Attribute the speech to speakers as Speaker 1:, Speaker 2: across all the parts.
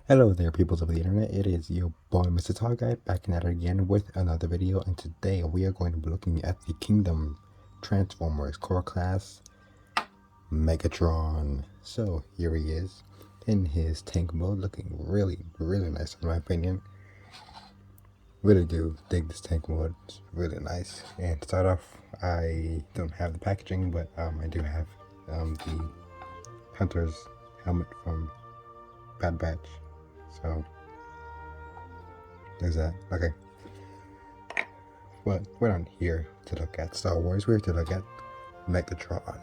Speaker 1: Hello there, peoples of the internet. It is your boy, Mr. Tall Guy, back at it again with another video. And today we are going to be looking at the Kingdom Transformers core class, Megatron. So here he is in his tank mode, looking really nice in my opinion. Really do dig this tank mode. It's really nice. And to start off, I don't have the packaging, but I do have the Hunter's helmet from Bad Batch. So there's that. Okay. But we're not here to look at Star Wars, we're here to look at Megatron.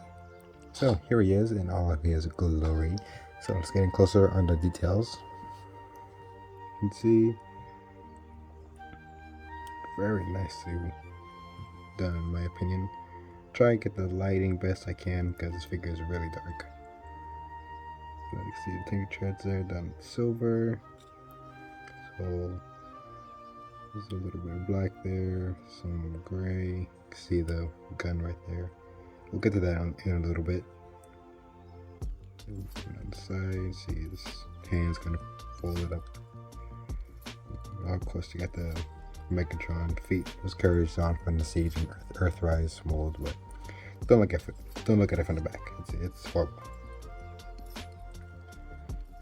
Speaker 1: So here he is in all of his glory. So let's get in closer on the details. You can see, very nicely done in my opinion. Try and get the lighting best I can because this figure is really dark. So you can see the tank treads there done in silver. So there's a little bit of black there, some gray. You can see the gun right there. We'll get to that in a little bit. On the side, see his hands kind of folded up. Of course, you got the Megatron feet. Those carriage on from the Siege and Earthrise mold, but don't look at it from the back. It's horrible.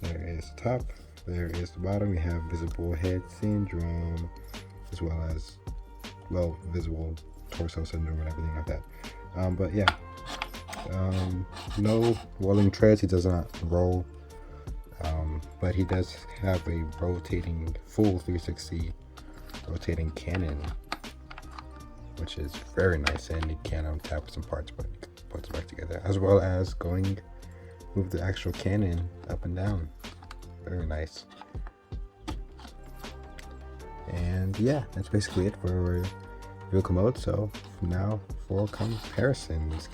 Speaker 1: There is the top. There is the bottom. We have visible head syndrome, as well as visible torso syndrome and everything like that. But yeah. No rolling treads, he does not roll, but he does have a rotating full 360 rotating cannon, which is very nice, and you can untap some parts but you can put it back together, as well as move the actual cannon up and down. Very nice. And yeah, that's basically it for vehicle mode. So now for comparisons,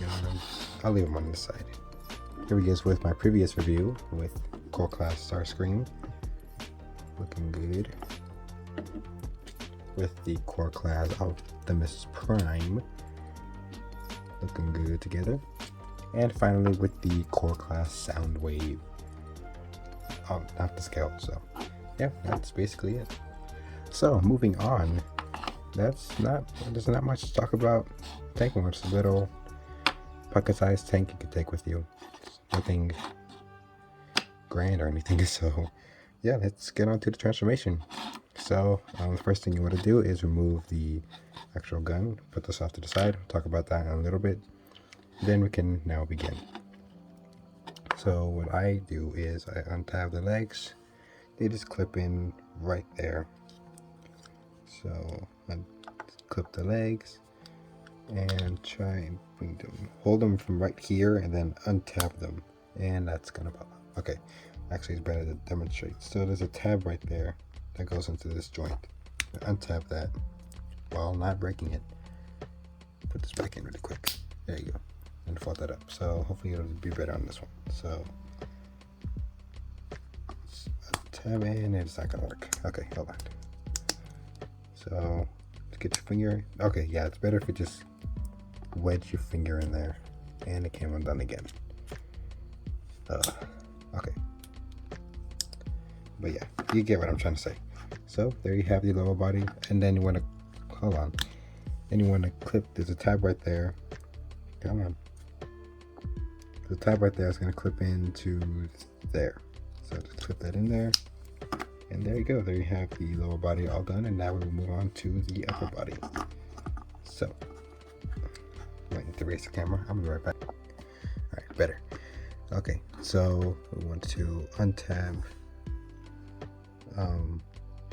Speaker 1: I'll leave them on the side. Here he is with my previous review with core class Starscream, looking good. With the core class Optimus Prime, looking good together. And finally with the core class Soundwave, not the scale. So yeah, that's basically it. So moving on. There's not much to talk about. Tank mode, it's a little pocket-sized tank you can take with you. It's nothing grand or anything. So yeah, let's get on to the transformation. So the first thing you want to do is remove the actual gun. Put this off to the side. We'll talk about that in a little bit. Then we can now begin. So what I do is I untab the legs. They just clip in right there. So I clip the legs and try and hold them from right here and then untap them, and that's gonna pop up. Okay, actually it's better to demonstrate. So there's a tab right there that goes into this joint. Untap that while not breaking it. Put this back in really quick. There you go. And fold that up. So hopefully it'll be better on this one. So tab in, and it's not gonna work. Okay, hold on. So get your finger. Okay, yeah, it's better if you just wedge your finger in there, and it came undone again. Okay, but yeah, you get what I'm trying to say. So there you have the lower body, and then you want to then you want to clip. There's a tab right there. Come on, the tab right there is going to clip into there. So just clip that in there. And there you go. There you have the lower body all done, and now we will move on to the upper body. So, might need to raise the camera. I'm gonna be right back. All right, better. Okay, so we want to untab.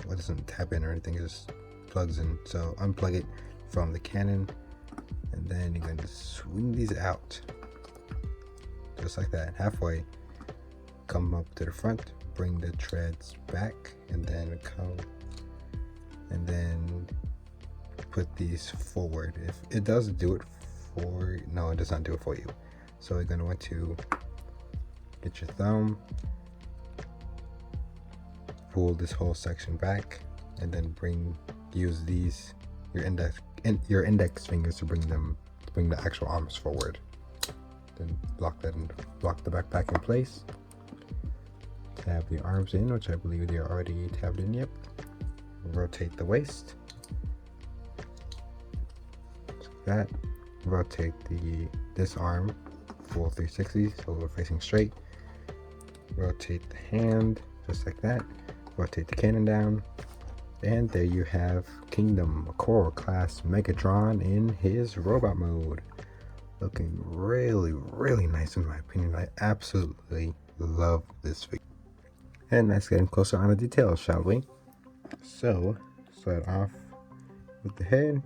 Speaker 1: What doesn't tab in or anything? It just plugs in. So unplug it from the cannon, and then you're going to swing these out, just like that, halfway. Come up to the front. Bring the treads back, and then put these forward. If it does do it no, it does not do it for you. So you're going to want to get your thumb, pull this whole section back, and then use your index fingers to bring the actual arms forward. Then lock the backpack in place. tab the arms in, which I believe they are already tabbed in. Yep. Rotate the waist. Like that. Rotate this arm full 360 so we're facing straight. Rotate the hand just like that. Rotate the cannon down. And there you have Kingdom Core Class Megatron in his robot mode. Looking really, really nice in my opinion. I absolutely love this figure. And let's get closer on the details, shall we? So, start off with the head.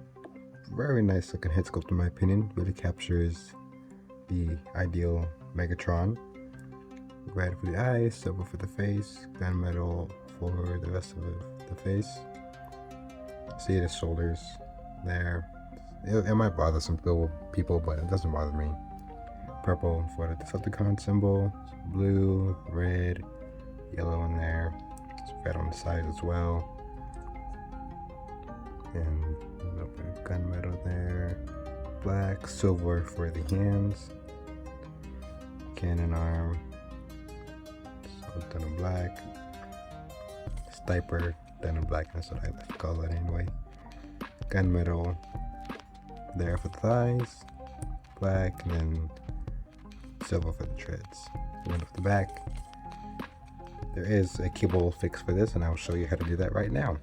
Speaker 1: Very nice looking head sculpt in my opinion. Really captures the ideal Megatron. Red for the eyes, silver for the face, gunmetal for the rest of the face. See the shoulders there. It might bother some people, but it doesn't bother me. Purple for the Decepticon symbol, blue, red, yellow in there, red on the side as well, and a little bit of gunmetal there, black, silver for the hands, cannon arm, so done in black, stiper done in black, that's what I like to call it anyway, gunmetal there for the thighs, black, and then silver for the treads. And then with the back, there is a cable fix for this, and I'll show you how to do that right now.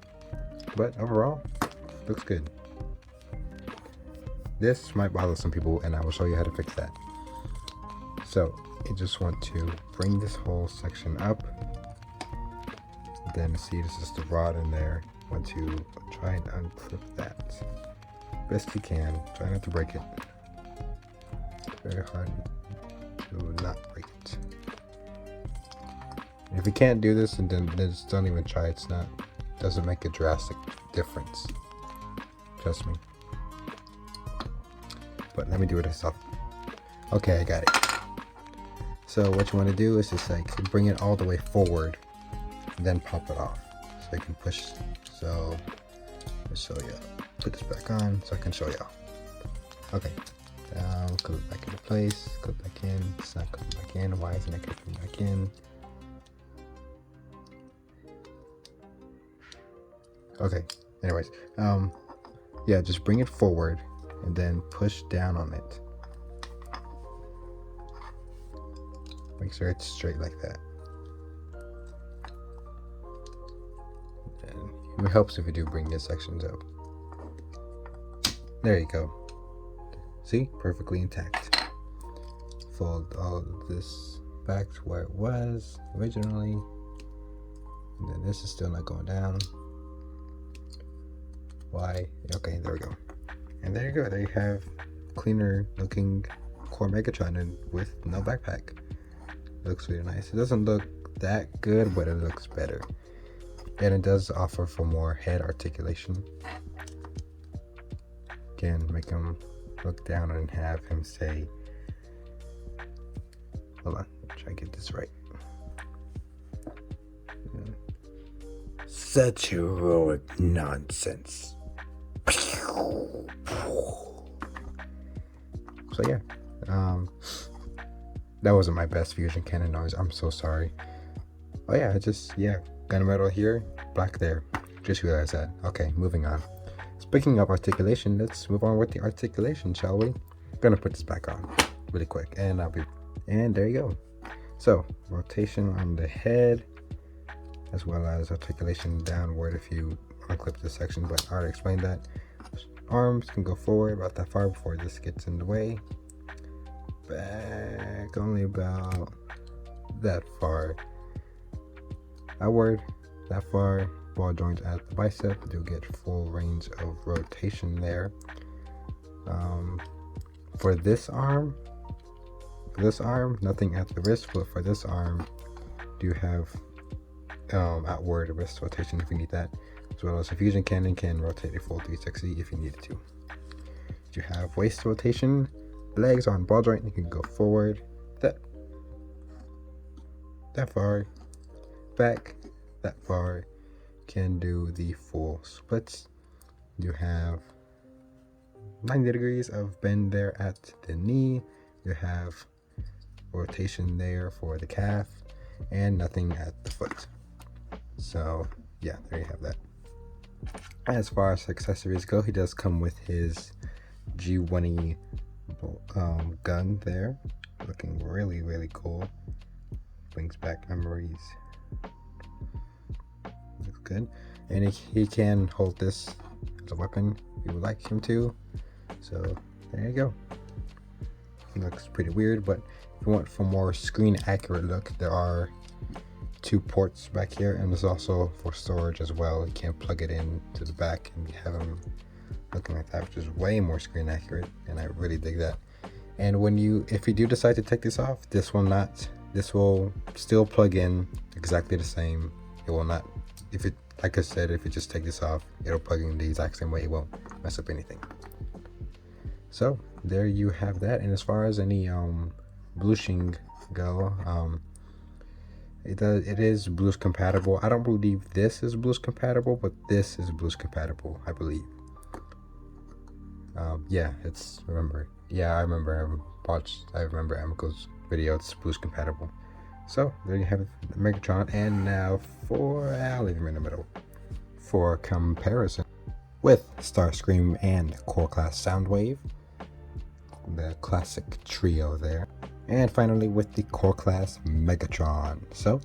Speaker 1: But overall, looks good. This might bother some people, and I will show you how to fix that. So you just want to bring this whole section up. Then see this is the rod in there. Want to try and unclip that best you can. Try not to break it. Very hard to not break it. If you can't do this, and then just don't even try. Doesn't make a drastic difference. Trust me. But let me do it myself. Okay, I got it. So what you want to do is just like bring it all the way forward, and then pop it off. So you can push. So let's show you. Put this back on so I can show y'all. Okay. Clip it back into place. Clip back in. It's not clipping back in. Why isn't it clipping back in? Okay. Anyways, yeah, just bring it forward and then push down on it. Make sure it's straight like that. And it helps if you do bring your sections up. There you go. See? Perfectly intact. Fold all of this back to where it was originally. And then this is still not going down. Why? Okay, there we go. And there you go. There you have cleaner looking Core Megatron and with no backpack. It looks really nice. It doesn't look that good, but it looks better. And it does offer for more head articulation. Again, make him look down and have him say, hold on, try to get this right. Such heroic nonsense. So yeah, that wasn't my best fusion cannon noise. I'm so sorry. Oh yeah, gunmetal here, black there. Just realized that. Okay, moving on. Speaking of articulation, let's move on with the articulation, shall we? I'm gonna put this back on really quick, and there you go. So rotation on the head, as well as articulation downward if you unclip this section, but I already explained that. Arms can go forward about that far before this gets in the way. Back only about that far. Outward, that far. Ball joints at the bicep. You'll get full range of rotation there. For this arm, nothing at the wrist, but for this arm, do have outward wrist rotation if you need that, as well as a fusion cannon can rotate a full 360 if you needed to. You have waist rotation, legs on ball joint, you can go forward that far, back that far, can do the full splits. You have 90 degrees of bend there at the knee. You have rotation there for the calf, and nothing at the foot. So yeah, there you have that. As far as accessories go, he does come with his G1E gun there, looking really cool. Brings back memories. Looks good. And he can hold this as a weapon if you would like him to. So there you go. It looks pretty weird, but if you want for more screen accurate look, there are 2 ports back here, and there's also for storage as well. You can plug it in to the back and have them looking like that, which is way more screen accurate, and I really dig that. And if you do decide to take this off, this will still plug in exactly the same. It will not, like I said, if you just take this off, it'll plug in the exact same way. It won't mess up anything. So there you have that. And as far as any blueshing go, it is blues compatible. I don't believe this is blues compatible, but this is blues compatible, I believe. Yeah, I remember Amico's video. It's blues compatible. So there you have it, Megatron. And now I'll leave him in the middle for comparison with Starscream and Core Class Soundwave, the classic trio there. And finally with the Core Class Megatron. So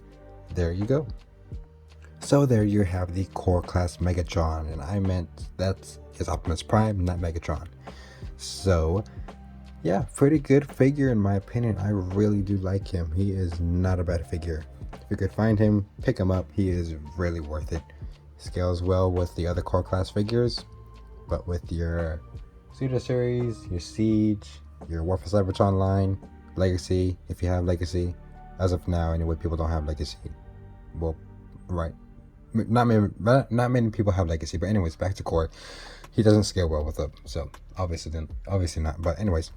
Speaker 1: there you go. So there you have the Core Class Megatron, and I meant that is Optimus Prime, not Megatron. So yeah, pretty good figure in my opinion. I really do like him. He is not a bad figure. If you could find him, pick him up. He is really worth it. Scales well with the other Core Class figures, but with your Pseudo Series, your Siege, your War for Cybertron line, Legacy, if you have Legacy, as of now anyway, people don't have Legacy. Well, right, not many people have Legacy, but anyways, back to Core. He doesn't scale well with them, so obviously not. But anyways,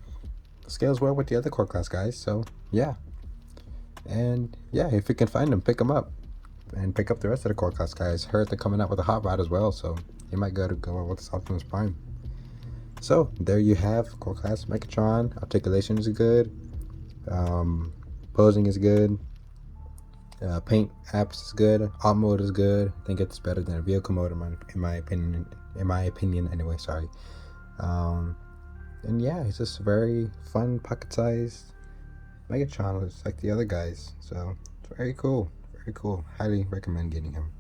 Speaker 1: scales well with the other Core Class guys. So yeah, and yeah, if you can find them, pick them up, and pick up the rest of the Core Class guys. Heard they're coming out with a hot rod as well, so you might go with this Optimus Prime. So there you have Core Class Megatron. Articulation is good. Posing is good. Paint apps is good. Alt mode is good. I think it's better than a vehicle mode in my opinion. Anyway, sorry. And yeah, it's just very fun, pocket-sized Megatron. It's like the other guys, so it's very cool. Highly recommend getting him.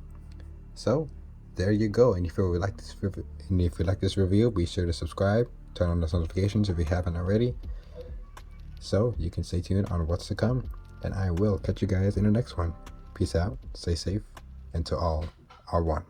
Speaker 1: So there you go. And if you like this review, be sure to subscribe, turn on those notifications if you haven't already, so you can stay tuned on what's to come. And I will catch you guys in the next one. Peace out, stay safe, and to all, R1.